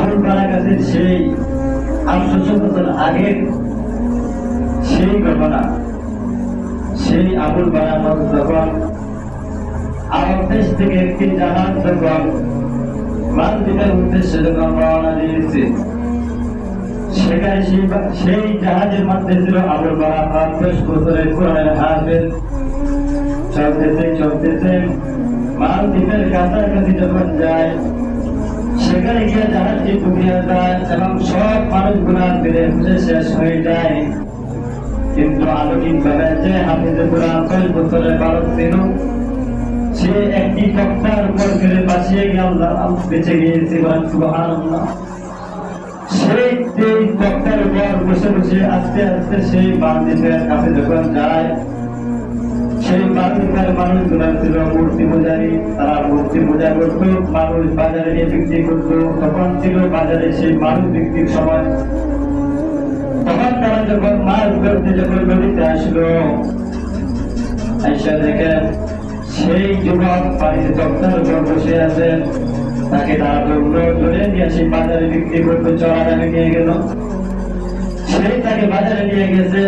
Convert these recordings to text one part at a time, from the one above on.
আবুল বারার কাছে সেই 800 বছর আগের সেই ঘটনা। সেই আবুল বারা যখন আরব দেশ থেকে একটি জাহাজ যখন মালদ্বীপের উদ্দেশ্যে যখন রওনা দিয়েছে, সেখানে সেই জাহাজের মধ্যে ছিল আবুল বারা 10 বছরের কোরআনের হাফেজ। চলতেছে মালদ্বীপের কাছাকাছি যখন যায়, সেখানে গিয়ে জাহাজটি ডুবিয়ে যায় এবং সব মানুষগুলা ফিরে শেষ হয়ে যায়। কিন্তু আলোকিক ভাবে যে হাফিজে কোরআন 10 বছরের বালক ছিল, সে একটি তক্তার উপর ফিরে বাঁচিয়ে বেঁচে গিয়েছে। সুবহানাল্লাহ। সেই তক্তার উপর বসে বসে আস্তে আস্তে সেই মালদ্বীপের কাছে যখন যায়, সেই মালদ্বীপের মানুষগুলা ছিল মূর্তি পূজারী। তারা মূর্তি পূজা করত, মানুষ বাজারে নিয়ে বিক্রি করত। তখন ছিল বাজারে সেই মানুষ বিক্রির সময়। তখন তারা যখন মাছ ধরতে যখন নদীতে আসলো, আইসা দেখেন সেই যুবক পানিতে তক্তার উপর বসে আছেন। তাকে তারা ধরে নিয়ে সেই বাজারে বিক্রি করতে চড়া দামে নিয়ে গেল। সেই তাকে বাজারে নিয়ে গেছে,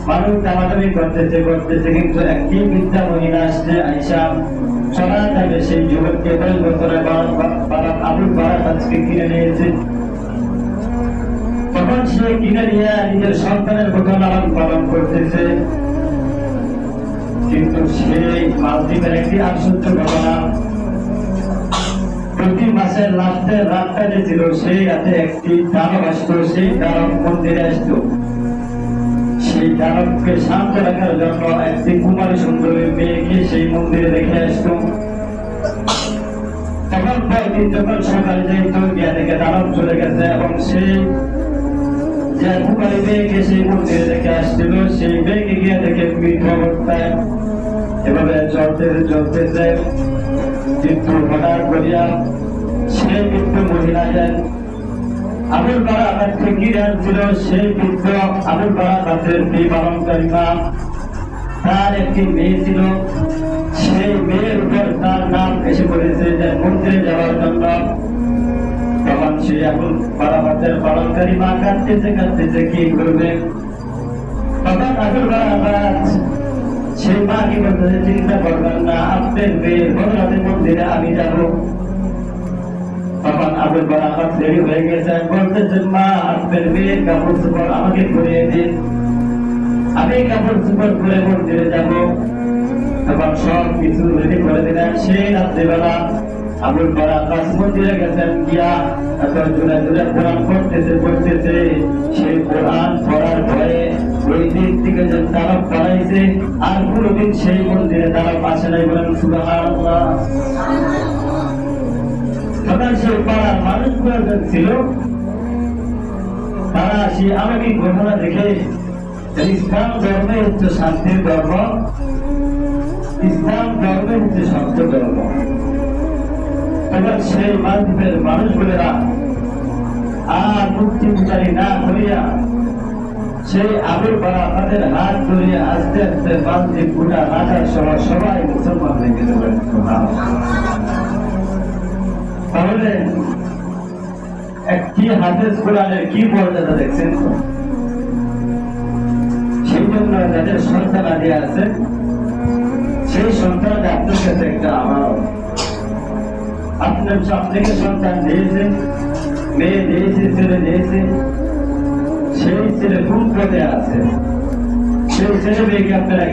মানুষ দামাদামি করতেছে, কিন্তু একটি বৃদ্ধা মহিলা আসছে, আইসা চড়া দামে সেই যুবককে 10 বছরের বালক আবুল বারার কাছে কিনে নিয়েছে। তখন সে কিনে নিয়ে নিজের সন্তানের মতো লালন পালন করতেছে। কিন্তু সেই মালদ্বীপের একটি আশ্চর্য ঘটনা, প্রতি মাসের লাস্টের রাতটা যে ছিল, সেই রাতে একটি দানব আসতো। সেই দানব মন্দিরে আসতো। সেই দানবকে শান্ত রাখার জন্য একটি কুমারী সুন্দরী মেয়েকে সেই মন্দিরে রেখে আসতো। তখন পরদিন যখন সকালে যাইত, গিয়া থেকে দানব চলে গেছে এবং সেই যে কুমারী মেয়েকে সেই মন্দিরে রেখে আসছিল, সেই মেয়েকে গিয়া থেকে মৃত অবস্থায় এভাবে চলতেছে। কিন্তু হঠাৎ করিয়া সেই বৃদ্ধ মহিলা যায় আবুল বারা আমার ফিকির ছিল। সেই বৃদ্ধ আবুল বারা কাছের পালনকারী মা, তার একটি মেয়ে ছিল। সেই মেয়ের উপর তার নাম এসে পড়েছে যে মন্দিরে যাওয়ার জন্য। তখন সেই আবুল বারা কাছের পালনকারী মা কাঁদতেছে কি করবে। তখন আবুল বারা সেই মাকে বলতেছে, চিন্তা করবেন না, আপনার মেয়ের বদলাতে মন্দিরে আমি যাব। তখন আবুল বারা রেডি হয়ে গেছে, বলতেছেন, মা আপনার মেয়ের কাপড় চোপড় আমাকে পরিয়ে দিন, আমি কাপড় চোপড় পরে মন্দিরে যাব। তখন সব কিছু রেডি করে দিলেন। সেই রাত্রিবেলা আবুল বারা মন্দিরে গেছেন, গিয়া এখন জোরে জোরে কোরআন পড়তেছে। সেই কোরআন পড়ার ভয়ে ওই দিক থেকে যে দানব বানাইছে, আর কোনোদিন সেই মন্দিরে দানব আসে নাই। বলেন সুবহানাল্লাহ। তখন সেই পাড়ার মানুষগুলো ছিল, তারা সেই আলৌকিক ঘটনা দেখে ইসলাম ধর্মে হচ্ছে শান্তির ধর্ম, ইসলাম ধর্মে হচ্ছে সত্য ধর্ম। তখন সেই মালদ্বীপের মানুষগুলেরা আর মুক্তি বিচারি না করিয়া সেই আবুল বারা তাদের হাত ধরিয়ে আস্তে আস্তে মালদ্বীপ গোটা রাজার সবাই মুসলমান হয়ে গেল। তাহলে একটি হাফেজ কোরআনের কি মর্যাদা দেখছেন। সেই জন্য যাদের সন্তান আদি আছে, সেই সন্তান আপনার কাছে একটা আমার আপনার আপনাকে সন্তান দিয়েছে, মেয়ে দিয়েছে, ছেলে দিয়েছে। সেই ছেলে কোন পদে আছে, সেই ছেলে মেয়েকে আপনারা